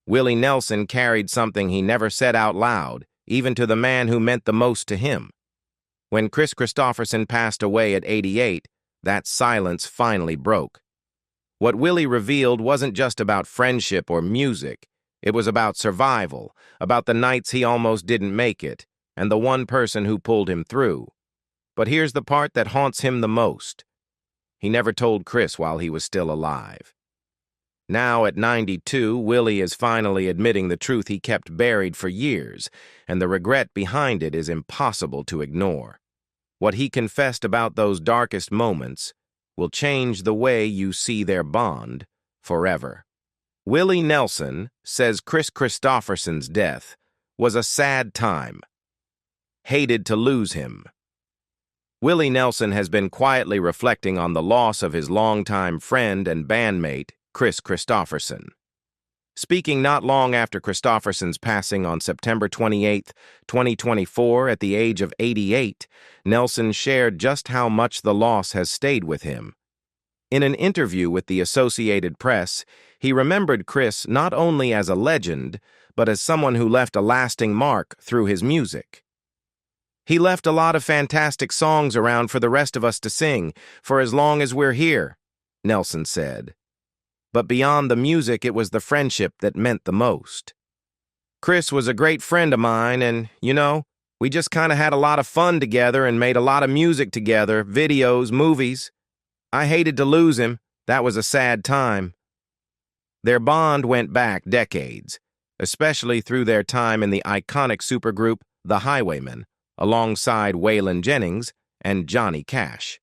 Willie Nelson carried something he never said out loud, even to the man who meant the most to him. When Kris Kristofferson passed away at 88, that silence finally broke. What Willie revealed wasn't just about friendship or music. It was about survival, about the nights he almost didn't make it, and the one person who pulled him through. But here's the part that haunts him the most. He never told Kris while he was still alive. Now, at 92, Willie is finally admitting the truth he kept buried for years, and the regret behind it is impossible to ignore. What he confessed about those darkest moments will change the way you see their bond forever. Willie Nelson says Kris Kristofferson's death was a sad time. Hated to lose him. Willie Nelson has been quietly reflecting on the loss of his longtime friend and bandmate, Kris Kristofferson. Speaking not long after Kristofferson's passing on September 28, 2024, at the age of 88, Nelson shared just how much the loss has stayed with him. In an interview with the Associated Press, he remembered Kris not only as a legend, but as someone who left a lasting mark through his music. "He left a lot of fantastic songs around for the rest of us to sing, for as long as we're here," Nelson said. But beyond the music, it was the friendship that meant the most. "Kris was a great friend of mine, and, we just kind of had a lot of fun together and made a lot of music together, videos, movies. I hated to lose him. That was a sad time." Their bond went back decades, especially through their time in the iconic supergroup The Highwaymen, alongside Waylon Jennings and Johnny Cash.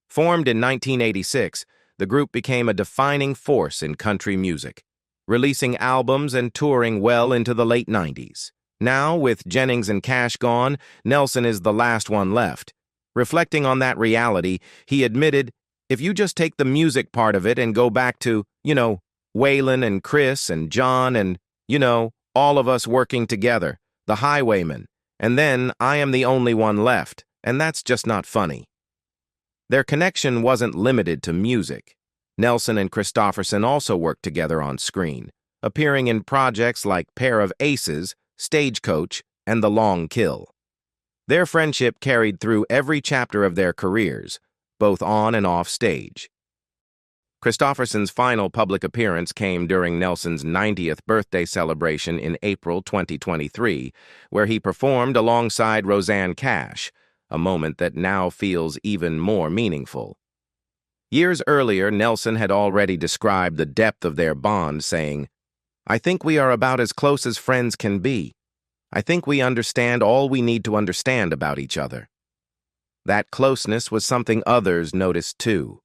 Formed in 1986, the group became a defining force in country music, releasing albums and touring well into the late 90s. Now, with Jennings and Cash gone, Nelson is the last one left. Reflecting on that reality, he admitted, "If you just take the music part of it and go back to, Waylon and Kris and John and, all of us working together, the Highwaymen, and then I am the only one left, and that's just not funny." Their connection wasn't limited to music. Nelson and Kristofferson also worked together on screen, appearing in projects like Pair of Aces, Stagecoach, and The Long Kill. Their friendship carried through every chapter of their careers, both on and off stage. Kristofferson's final public appearance came during Nelson's 90th birthday celebration in April 2023, where he performed alongside Rosanne Cash, a moment that now feels even more meaningful. Years earlier, Nelson had already described the depth of their bond, saying, "I think we are about as close as friends can be. I think we understand all we need to understand about each other." That closeness was something others noticed too.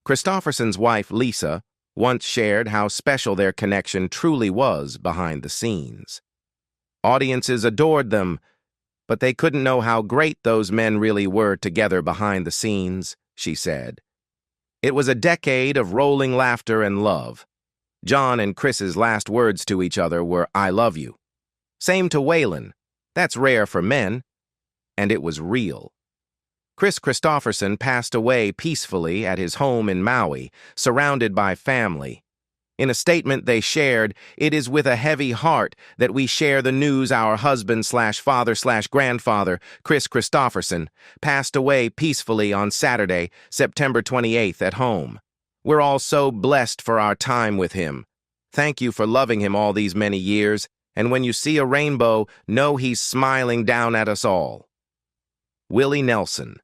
Kristofferson's wife, Lisa, once shared how special their connection truly was behind the scenes. Audiences adored them, but they couldn't know how great those men really were together behind the scenes, she said. It was a decade of rolling laughter and love. John and Kris's last words to each other were, "I love you." Same to Waylon. That's rare for men. And it was real. Kris Kristofferson passed away peacefully at his home in Maui, surrounded by family. In a statement they shared, "It is with a heavy heart that we share the news our husband/father/grandfather, Kris Kristofferson, passed away peacefully on Saturday, September 28th at home. We're all so blessed for our time with him. Thank you for loving him all these many years, and when you see a rainbow, know he's smiling down at us all." Willie Nelson,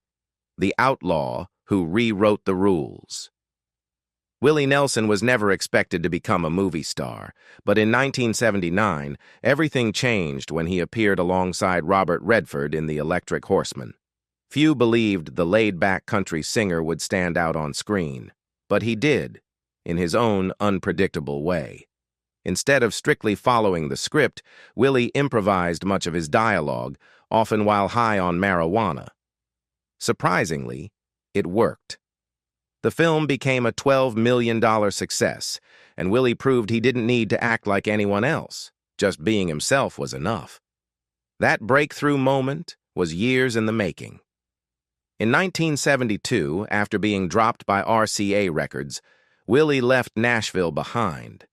the outlaw who rewrote the rules. Willie Nelson was never expected to become a movie star, but in 1979, everything changed when he appeared alongside Robert Redford in The Electric Horseman. Few believed the laid-back country singer would stand out on screen, but he did, in his own unpredictable way. Instead of strictly following the script, Willie improvised much of his dialogue, often while high on marijuana. Surprisingly, it worked. The film became a $12 million success, and Willie proved he didn't need to act like anyone else. Just being himself was enough. That breakthrough moment was years in the making. In 1972, after being dropped by RCA Records, Willie left Nashville behind.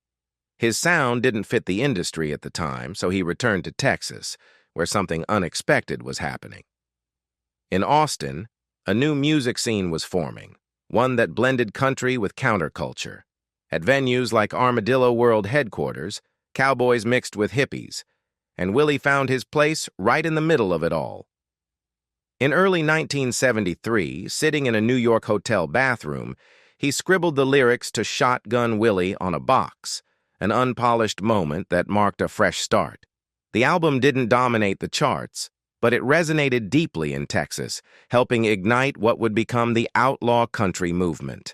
His sound didn't fit the industry at the time, so he returned to Texas, where something unexpected was happening. In Austin, a new music scene was forming, one that blended country with counterculture. At venues like Armadillo World headquarters, cowboys mixed with hippies, and Willie found his place right in the middle of it all. In early 1973, sitting in a New York hotel bathroom, he scribbled the lyrics to Shotgun Willie on a box, an unpolished moment that marked a fresh start. The album didn't dominate the charts, but it resonated deeply in Texas, helping ignite what would become the outlaw country movement.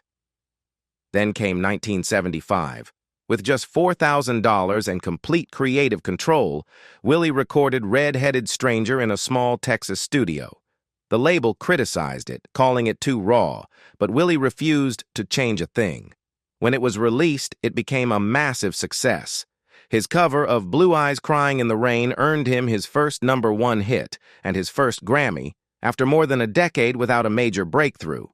Then came 1975. With just $4,000 and complete creative control, Willie recorded Red-Headed Stranger in a small Texas studio. The label criticized it, calling it too raw, but Willie refused to change a thing. When it was released, it became a massive success. His cover of Blue Eyes Crying in the Rain earned him his first #1 hit and his first Grammy after more than a decade without a major breakthrough.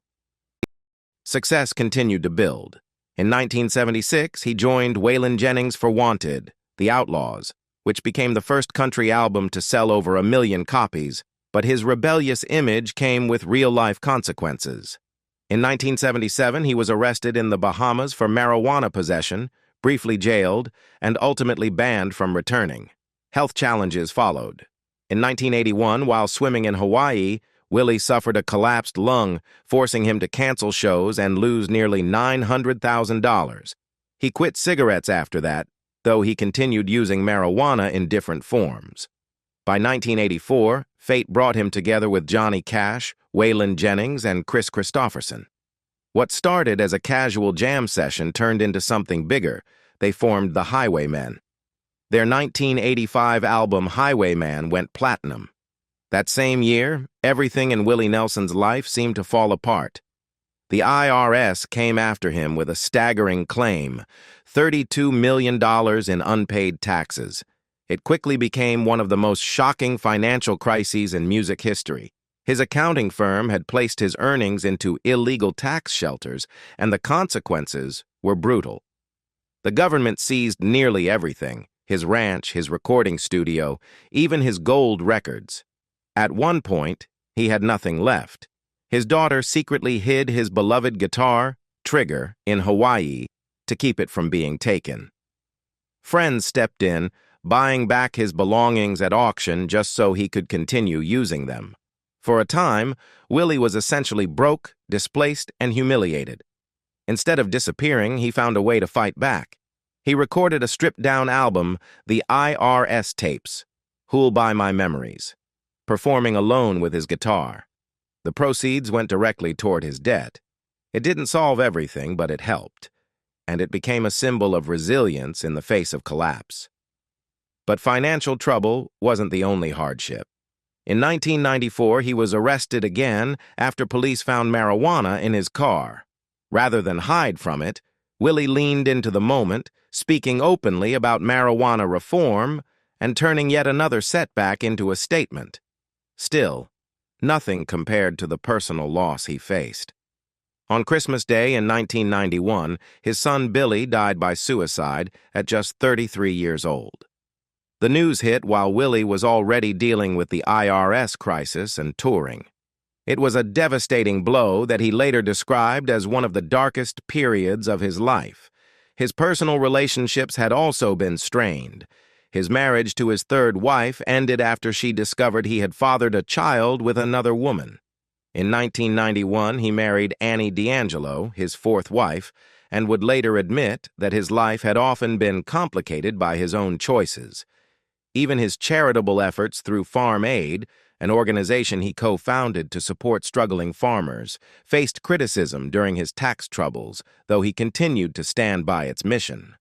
Success continued to build. In 1976, he joined Waylon Jennings for Wanted, The Outlaws, which became the first country album to sell over 1 million copies, but his rebellious image came with real-life consequences. In 1977, he was arrested in the Bahamas for marijuana possession, briefly jailed, and ultimately banned from returning. Health challenges followed. In 1981, while swimming in Hawaii, Willie suffered a collapsed lung, forcing him to cancel shows and lose nearly $900,000. He quit cigarettes after that, though he continued using marijuana in different forms. By 1984, fate brought him together with Johnny Cash, Waylon Jennings, and Kris Kristofferson. What started as a casual jam session turned into something bigger. They formed the Highwaymen. Their 1985 album Highwayman went platinum. That same year, everything in Willie Nelson's life seemed to fall apart. The IRS came after him with a staggering claim, $32 million in unpaid taxes. It quickly became one of the most shocking financial crises in music history. His accounting firm had placed his earnings into illegal tax shelters, and the consequences were brutal. The government seized nearly everything: his ranch, his recording studio, even his gold records. At one point, he had nothing left. His daughter secretly hid his beloved guitar, Trigger, in Hawaii to keep it from being taken. Friends stepped in, buying back his belongings at auction just so he could continue using them. For a time, Willie was essentially broke, displaced, and humiliated. Instead of disappearing, he found a way to fight back. He recorded a stripped-down album, The IRS Tapes, Who'll Buy My Memories, performing alone with his guitar. The proceeds went directly toward his debt. It didn't solve everything, but it helped, and it became a symbol of resilience in the face of collapse. But financial trouble wasn't the only hardship. In 1994, he was arrested again after police found marijuana in his car. Rather than hide from it, Willie leaned into the moment, speaking openly about marijuana reform and turning yet another setback into a statement. Still, nothing compared to the personal loss he faced. On Christmas Day in 1991, his son Billy died by suicide at just 33 years old. The news hit while Willie was already dealing with the IRS crisis and touring. It was a devastating blow that he later described as one of the darkest periods of his life. His personal relationships had also been strained. His marriage to his third wife ended after she discovered he had fathered a child with another woman. In 1991, he married Annie D'Angelo, his fourth wife, and would later admit that his life had often been complicated by his own choices. Even his charitable efforts through Farm Aid, an organization he co-founded to support struggling farmers, faced criticism during his tax troubles, though he continued to stand by its mission.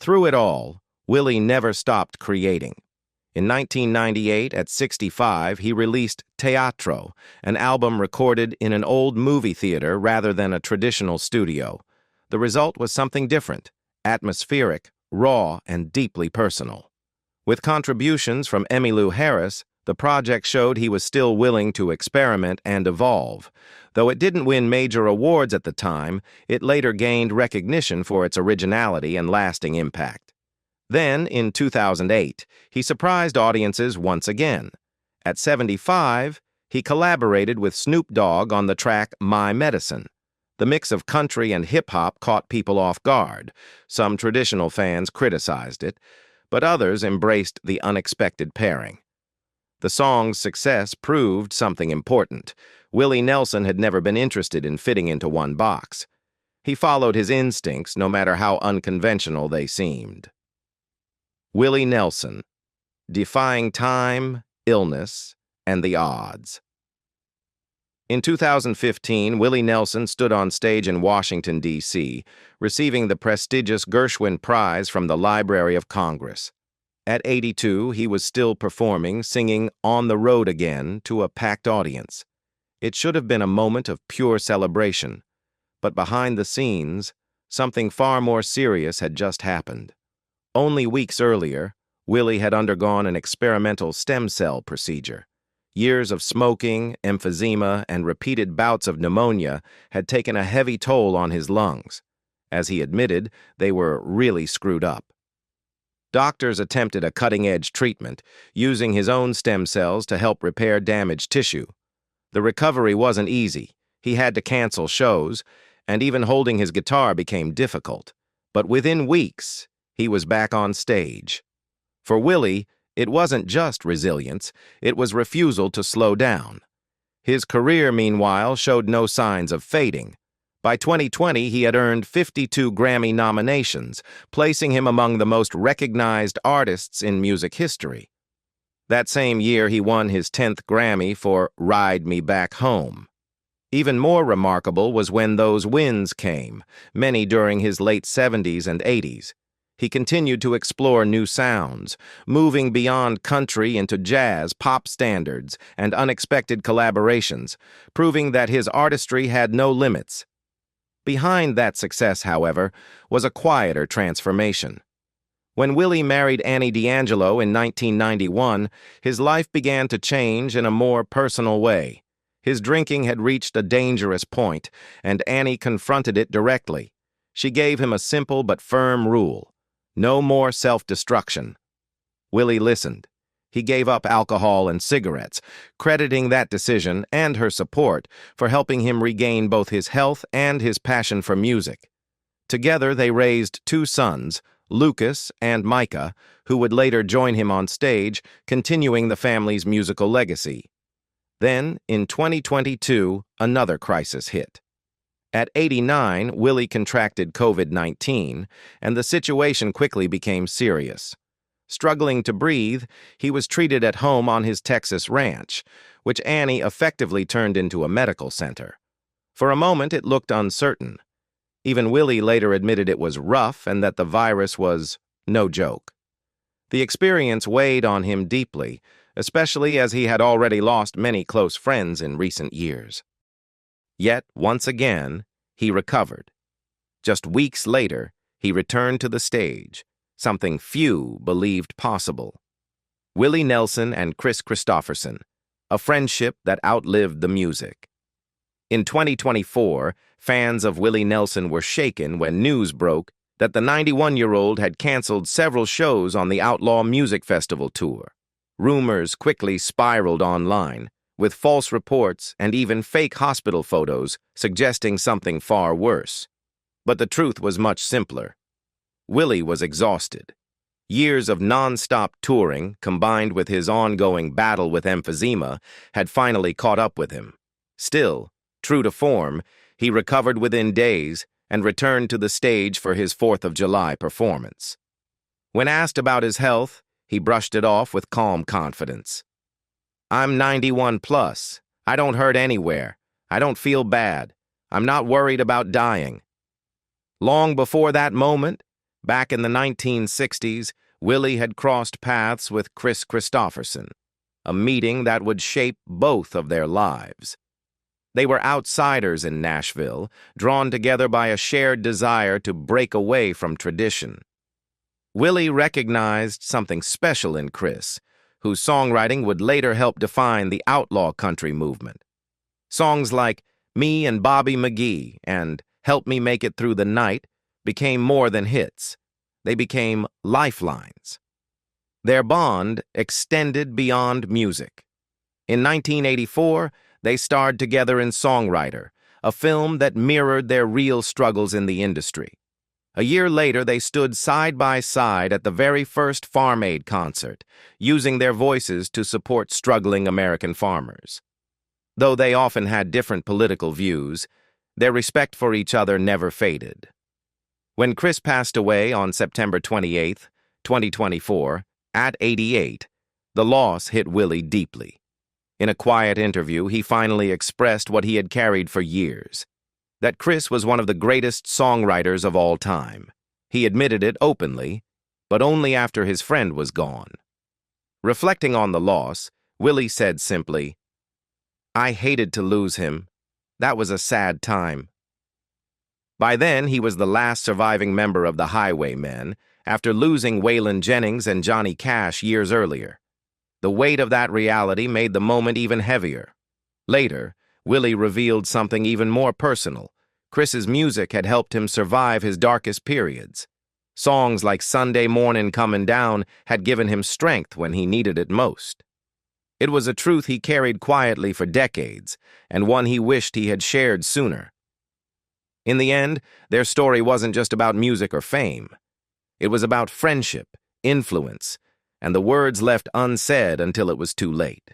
Through it all, Willie never stopped creating. In 1998, at 65, he released Teatro, an album recorded in an old movie theater rather than a traditional studio. The result was something different, atmospheric, raw, and deeply personal. With contributions from Emmylou Harris, The project showed he was still willing to experiment and evolve. Though it didn't win major awards at the time, it later gained recognition for its originality and lasting impact. Then, in 2008, he surprised audiences once again. At 75, he collaborated with Snoop Dogg on the track My Medicine. The mix of country and hip-hop caught people off guard. Some traditional fans criticized it, but others embraced the unexpected pairing. The song's success proved something important. Willie Nelson had never been interested in fitting into one box. He followed his instincts, no matter how unconventional they seemed. Willie Nelson, defying time, illness, and the odds. In 2015, Willie Nelson stood on stage in Washington, D.C., receiving the prestigious Gershwin Prize from the Library of Congress. At 82, he was still performing, singing On the Road Again to a packed audience. It should have been a moment of pure celebration, but behind the scenes, something far more serious had just happened. Only weeks earlier, Willie had undergone an experimental stem cell procedure. Years of smoking, emphysema, and repeated bouts of pneumonia had taken a heavy toll on his lungs. As he admitted, they were really screwed up. Doctors attempted a cutting-edge treatment, using his own stem cells to help repair damaged tissue. The recovery wasn't easy. He had to cancel shows, and even holding his guitar became difficult. But within weeks, he was back on stage. For Willie, it wasn't just resilience, it was refusal to slow down. His career, meanwhile, showed no signs of fading. By 2020, he had earned 52 Grammy nominations, placing him among the most recognized artists in music history. That same year, he won his 10th Grammy for Ride Me Back Home. Even more remarkable was when those wins came, many during his late 70s and 80s. He continued to explore new sounds, moving beyond country into jazz, pop standards, and unexpected collaborations, proving that his artistry had no limits. Behind that success, however, was a quieter transformation. When Willie married Annie D'Angelo in 1991, his life began to change in a more personal way. His drinking had reached a dangerous point, and Annie confronted it directly. She gave him a simple but firm rule: no more self-destruction. Willie listened. He gave up alcohol and cigarettes, crediting that decision and her support for helping him regain both his health and his passion for music. Together, they raised 2 sons, Lucas and Micah, who would later join him on stage, continuing the family's musical legacy. Then, in 2022, another crisis hit. At 89, Willie contracted COVID-19, and the situation quickly became serious. Struggling to breathe, he was treated at home on his Texas ranch, which Annie effectively turned into a medical center. For a moment, it looked uncertain. Even Willie later admitted it was rough and that the virus was no joke. The experience weighed on him deeply, especially as he had already lost many close friends in recent years. Yet, once again, he recovered. Just weeks later, he returned to the stage, something few believed possible. Willie Nelson and Kris Kristofferson, a friendship that outlived the music. In 2024, fans of Willie Nelson were shaken when news broke that the 91-year-old had canceled several shows on the Outlaw Music Festival tour. Rumors quickly spiraled online, with false reports and even fake hospital photos suggesting something far worse. But the truth was much simpler. Willie was exhausted. Years of non-stop touring, combined with his ongoing battle with emphysema, had finally caught up with him. Still, true to form, he recovered within days and returned to the stage for his 4th of July performance. When asked about his health, he brushed it off with calm confidence. "I'm 91 plus. I don't hurt anywhere. I don't feel bad. I'm not worried about dying." Long before that moment, back in the 1960s, Willie had crossed paths with Kris Kristofferson, a meeting that would shape both of their lives. They were outsiders in Nashville, drawn together by a shared desire to break away from tradition. Willie recognized something special in Kris, whose songwriting would later help define the outlaw country movement. Songs like Me and Bobby McGee and Help Me Make It Through the Night became more than hits. They became lifelines. Their bond extended beyond music. In 1984, they starred together in Songwriter, a film that mirrored their real struggles in the industry. A year later, they stood side by side at the very first Farm Aid concert, using their voices to support struggling American farmers. Though they often had different political views, their respect for each other never faded. When Kris passed away on September 28, 2024, at 88, the loss hit Willie deeply. In a quiet interview, he finally expressed what he had carried for years, that Kris was one of the greatest songwriters of all time. He admitted it openly, but only after his friend was gone. Reflecting on the loss, Willie said simply, "I hated to lose him. That was a sad time." By then, he was the last surviving member of the Highwaymen, after losing Waylon Jennings and Johnny Cash years earlier. The weight of that reality made the moment even heavier. Later, Willie revealed something even more personal. Kris's music had helped him survive his darkest periods. Songs like Sunday Mornin' Comin' Down had given him strength when he needed it most. It was a truth he carried quietly for decades, and one he wished he had shared sooner. In the end, their story wasn't just about music or fame. It was about friendship, influence, and the words left unsaid until it was too late.